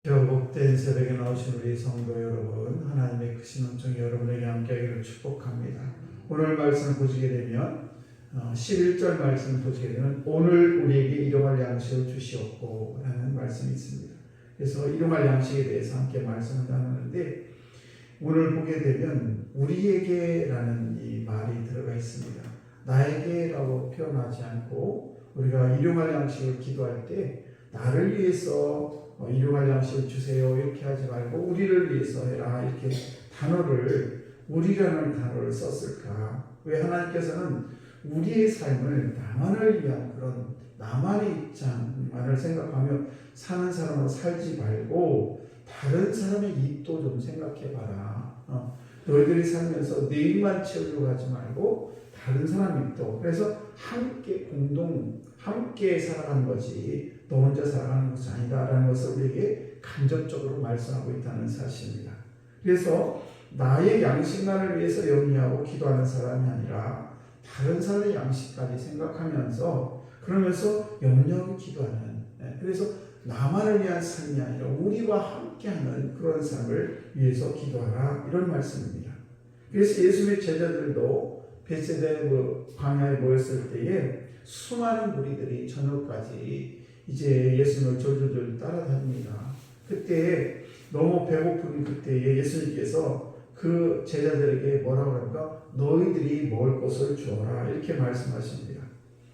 복된 새벽에 나오신 우리 성도 여러분, 하나님의 크신 은총이 여러분에게 함께하기를 축복합니다. 오늘 말씀을 보시게 되면 11절 말씀을 보시게 되면 오늘 우리에게 일용할 양식을 주시옵고 라는 말씀이 있습니다. 그래서 일용할 양식에 대해서 함께 말씀을 나누는데 오늘 보게 되면 우리에게 라는 이 말이 들어가 있습니다. 나에게 라고 표현하지 않고 우리가 일용할 양식을 기도할 때 나를 위해서 일용할 양식을 주세요 이렇게 하지 말고 우리를 위해서 해라 이렇게 우리라는 단어를 썼을까? 왜 하나님께서는 우리의 삶을 나만을 위한 그런 나만의 입장만을 생각하며 사는 사람으로 살지 말고 다른 사람의 입도 좀 생각해 봐라. 너희들이 살면서 내 입만 채우려고 하지 말고 다른 사람 입도. 그래서 함께 살아가는 거지 너 혼자 살아가는 것이 아니다라는 것을 우리에게 간접적으로 말씀하고 있다는 사실입니다. 그래서 나의 양식만을 위해서 염려하고 기도하는 사람이 아니라 다른 사람의 양식까지 생각하면서 그러면서 염려하고 기도하는, 그래서 나만을 위한 삶이 아니라 우리와 함께하는 그런 삶을 위해서 기도하라 이런 말씀입니다. 그래서 예수님의 제자들도 베세다 광야에 모였을 때에 수많은 무리들이 저녁까지 이제 예수님을 졸졸졸 따라다닙니다. 그때 너무 배고픈 그때에 예수님께서 그 제자들에게 뭐라고 합니까? 너희들이 먹을 것을 주어라 이렇게 말씀하십니다.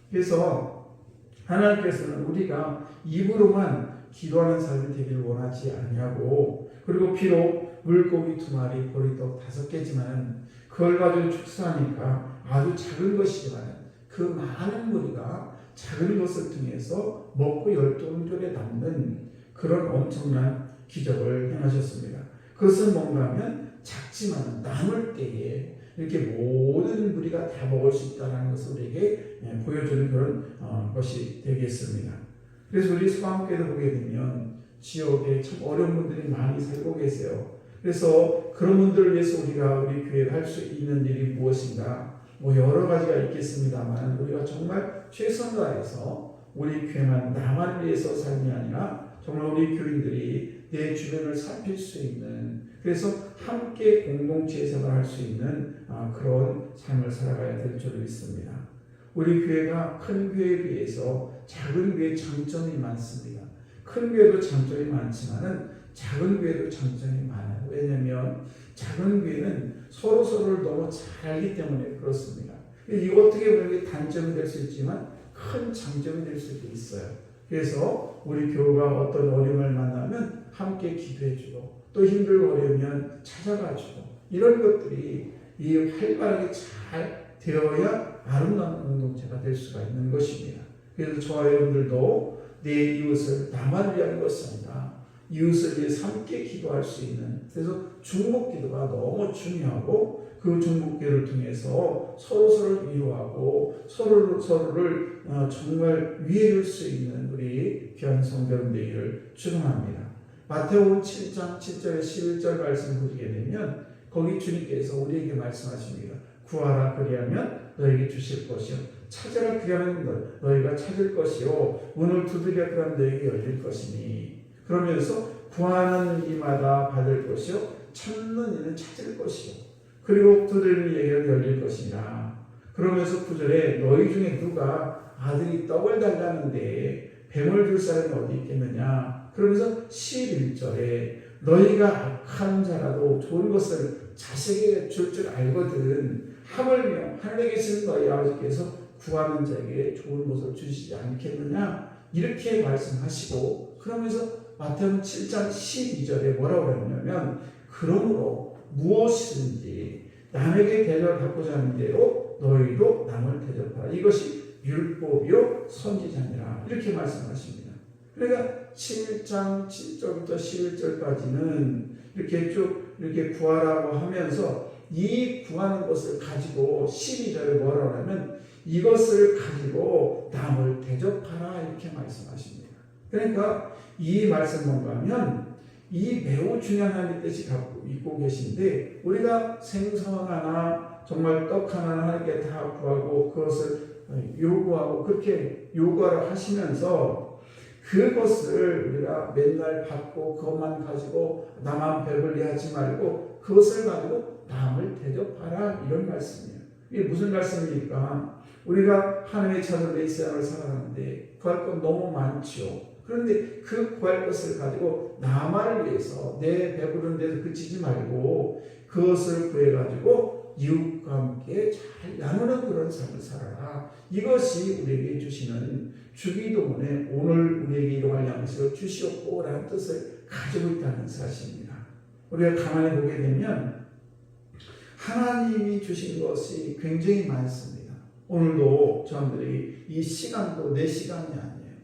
그래서 하나님께서는 우리가 입으로만 기도하는 삶이 되기를 원하지 않냐고, 그리고 비록 물고기 2마리 보리떡 5개지만 그걸 가지고 축사하니까 아주 작은 것이지만 그 많은 무리가 작은 것을 통해서 먹고 열동절에 남는 그런 엄청난 기적을 행하셨습니다. 그것은 뭔가 하면 작지만 남을 때에 이렇게 모든 무리가 다 먹을 수 있다는 것을 우리에게 보여주는 그런 것이 되겠습니다. 그래서 우리 수강교회도 보게 되면 지역에 참 어려운 분들이 많이 살고 계세요. 그래서 그런 분들을 위해서 우리 교회가 할 수 있는 일이 무엇인가? 여러 가지가 있겠습니다만 우리가 정말 최선을 다해서 우리 교회만 나만 위해서 삶이 아니라 정말 우리 교인들이 내 주변을 살필 수 있는, 그래서 함께 공동체 생활할 수 있는 그런 삶을 살아가야 될 줄 믿습니다. 우리 교회가 큰 교회에 비해서 작은 교회의 장점이 많습니다. 큰 교회도 장점이 많지만은 작은 교회도 장점이 많아요. 왜냐하면 작은 교회는 서로를 너무 잘 알기 때문에 그렇습니다. 이거 어떻게 보면 단점이 될 수 있지만 큰 장점이 될 수도 있어요. 그래서 우리 교우가 어떤 어려움을 만나면 함께 기도해주고 또 힘들고 어려우면 찾아가주고 이런 것들이 이 활발하게 잘 되어야 아름다운 공동체가 될 수가 있는 것입니다. 그래서 저와 여러분들도 내 이웃을 나만 위한 것이 아니라 이웃을 위해서 함께 기도할 수 있는, 그래서 중목기도가 너무 중요하고 그 중목기도를 통해서 서로를 위로하고 서로를 정말 위해줄 수 있는 우리 귀한 성도들 되기를 축원합니다. 마태복음 7장 7절에 11절 말씀 보시게 되면 거기 주님께서 우리에게 말씀하십니다. 구하라 그리하면 너에게 주실 것이요, 찾으라 그리하면 너희가 찾을 것이요, 문을 두드리라 그리하면 너에게 열릴 것이니, 그러면서 구하는 이마다 받을 것이요, 찾는 이는 찾을 것이요, 그리고 두드리는 이에게 열릴 것이니라. 그러면서 9절에 너희 중에 누가 아들이 떡을 달라는데 뱀을 줄 사람이 어디 있겠느냐. 그러면서 11절에 너희가 악한 자라도 좋은 것을 자식에게 줄 알거든 하물며 하늘에 계시는 너희 아버지께서 구하는 자에게 좋은 것을 주시지 않겠느냐 이렇게 말씀하시고, 그러면서 마태복음 7장 12절에 뭐라고 하냐면 그러므로 무엇이든지 남에게 대접받고자 하는 대로 너희도 남을 대접하라. 이것이 율법이요 선지자니라. 이렇게 말씀하십니다. 그러니까 7장 7절부터 11절까지는 이렇게 쭉 이렇게 구하라고 하면서 이 구하는 것을 가지고 12절에 뭐라고 하냐면 이것을 가지고 남을 대접하라 이렇게 말씀하십니다. 그러니까 이 말씀 뭔가 하면 이 매우 중요한 하나님의 뜻이 갖고 있고 계신데 우리가 생선 하나 정말 떡 하나 하나님께 다 구하고 그것을 요구하고 그렇게 요구하라 하시면서 그것을 우리가 맨날 받고 그것만 가지고 나만 배불리 하지 말고 그것을 가지고 남을 대접하라, 이런 말씀이에요. 이게 무슨 말씀입니까? 우리가 하나님의 자녀로 이 세상을 살아가는데 구할 것 너무 많죠. 그런데 그 구할 것을 가지고 나만을 위해서 내 배부른 데서 그치지 말고 그것을 구해가지고 이웃과 함께 잘 나누는 그런 삶을 살아라. 이것이 우리에게 주시는 주기도문에 오늘 우리에게 일용할 양식을 주시옵고 라는 뜻을 가지고 있다는 사실입니다. 우리가 가만히 보게 되면 하나님이 주신 것이 굉장히 많습니다. 오늘도 저들이 이 시간도 내 시간이 아니에요.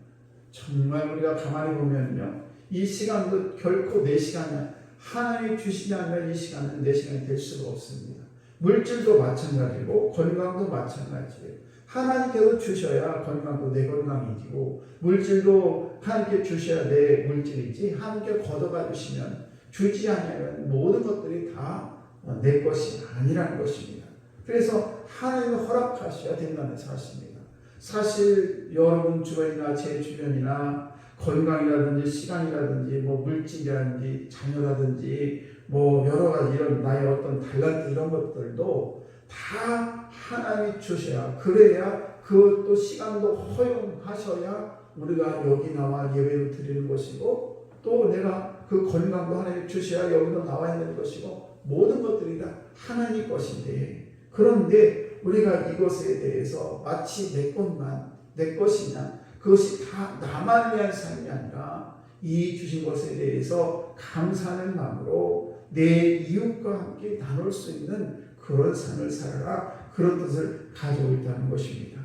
정말 우리가 가만히 보면요, 이 시간도 결코 내 시간이 아니에요. 하나님이 주시지 않으면 이 시간은 내 시간이 될 수가 없습니다. 물질도 마찬가지고 건강도 마찬가지예요. 하나님께서 주셔야 건강도 내 건강이고 물질도 하나님께 주셔야 내 물질이지, 하나님께 걷어가 주시면 주지 않으면 모든 것들이 다 내 것이 아니라는 것입니다. 그래서 하나님을 허락하셔야 된다는 사실입니다. 사실 여러분 주변이나 제 주변이나 건강이라든지 시간이라든지 물질이라든지 자녀라든지 여러 가지 이런 나의 어떤 달란트 이런 것들도 다 하나님이 주셔야, 그래야 그것도 시간도 허용하셔야 우리가 여기 나와 예배를 드리는 것이고, 또 내가 그 건강도 하나님이 주셔야 여기도 나와 있는 것이고, 모든 것들이 다 하나님 것인데, 그런데 우리가 이것에 대해서 마치 내 것만 내 것이냐, 그것이 다 나만 위한 삶이 아니라 이 주신 것에 대해서 감사하는 마음으로 내 이웃과 함께 나눌 수 있는 그런 삶을 살아라, 그런 뜻을 가지고 있다는 것입니다.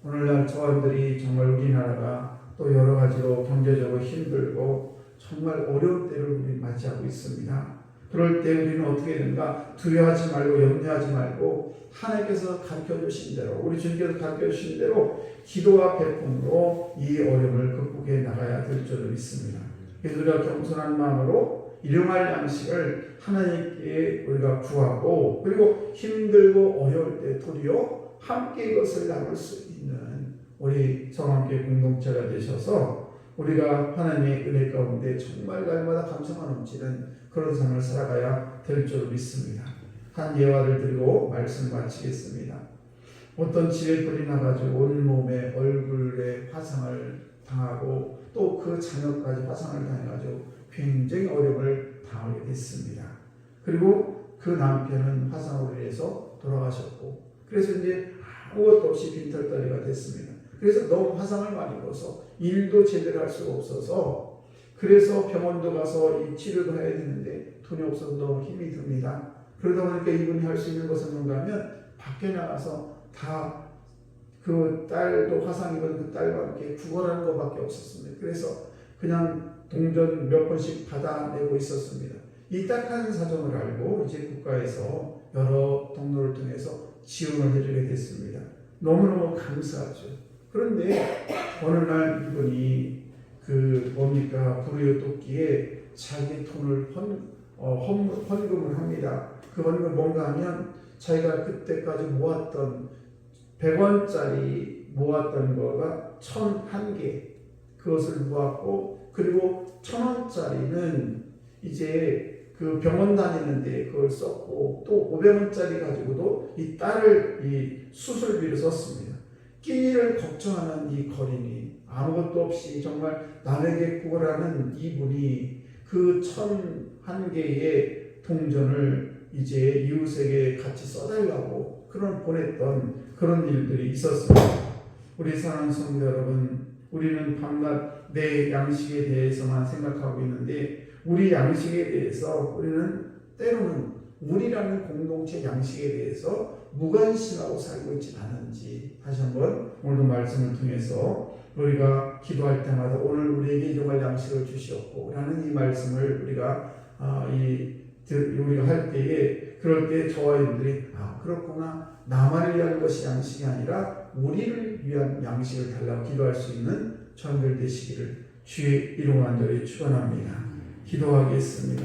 오늘날 저들이 정말 우리나라가 또 여러 가지로 경제적으로 힘들고 정말 어려운 때를 우리 맞이하고 있습니다. 그럴 때 우리는 어떻게 되는가? 두려워하지 말고 염려하지 말고 하나님께서 가르쳐주신 대로, 우리 주님께서 가르쳐주신 대로 기도와 배품으로 이 어려움을 극복해 나가야 될 줄을 믿습니다. 그래서 우리가 겸손한 마음으로 일용할 양식을 하나님께 우리가 구하고, 그리고 힘들고 어려울 때 도리어 함께 이것을 나눌 수 있는 우리 성함교회 공동체가 되셔서 우리가 하나님의 은혜 가운데 정말 날마다 감사가 넘치는 그런 삶을 살아가야 될 줄 믿습니다. 한 예화를 드리고 말씀 마치겠습니다. 어떤 집에 불이 나가지고 온몸에 얼굴에 화상을 당하고 또 그 자녀까지 화상을 당해가지고 굉장히 어려움을 당하게 됐습니다. 그리고 그 남편은 화상으로 인해서 돌아가셨고, 그래서 이제 아무것도 없이 빈털터리가 됐습니다. 그래서 너무 화상을 많이 입어서 일도 제대로 할 수가 없어서, 그래서 병원도 가서 이 치료도 해야 되는데 돈이 없어서 너무 힘이 듭니다. 그러다 보니까 이분이 할 수 있는 것은 뭔가 하면 밖에 나가서 다 그 딸도 화상 입은 그 딸과 함께 구걸하는 것밖에 없었습니다. 그래서 그냥 동전 몇 번씩 받아내고 있었습니다. 이 딱한 사정을 알고 이제 국가에서 여러 통로를 통해서 지원을 해주게 됐습니다. 너무너무 감사하죠. 그런데 어느 날 이분이 불우유토끼에 자기 돈을 헌금을 합니다. 그 헌금 뭔가 하면 자기가 그때까지 모았던 100원짜리 모았던 거가 1001개, 그것을 모았고, 그리고 1000원짜리는 이제 그 병원 다니는데 그걸 썼고, 또 500원짜리 가지고도 이 딸을 이 수술비를 썼습니다. 끼니를 걱정하는 이 거린이 아무것도 없이 정말 남에게 구걸하는 이분이 그 1001개의 동전을 이제 이웃에게 같이 써달라고 보냈던 그런 일들이 있었습니다. 우리 사랑하는 성도 여러분, 우리는 밤낮 내 양식에 대해서만 생각하고 있는데, 우리 양식에 대해서 우리는 때로는 우리라는 공동체 양식에 대해서 무관심하고 살고 있지 않은지 다시 한번 오늘도 말씀을 통해서 우리가 기도할 때마다 오늘 우리에게 일용할 양식을 주시옵고 라는 이 말씀을 우리가 할 때에, 그럴 때 저와 여러분들이 그렇구나, 나만을 위한 것이 양식이 아니라 우리를 위한 양식을 달라고 기도할 수 있는 저희들 되시기를 주의 이름으로 간절히 축원합니다. 기도하겠습니다.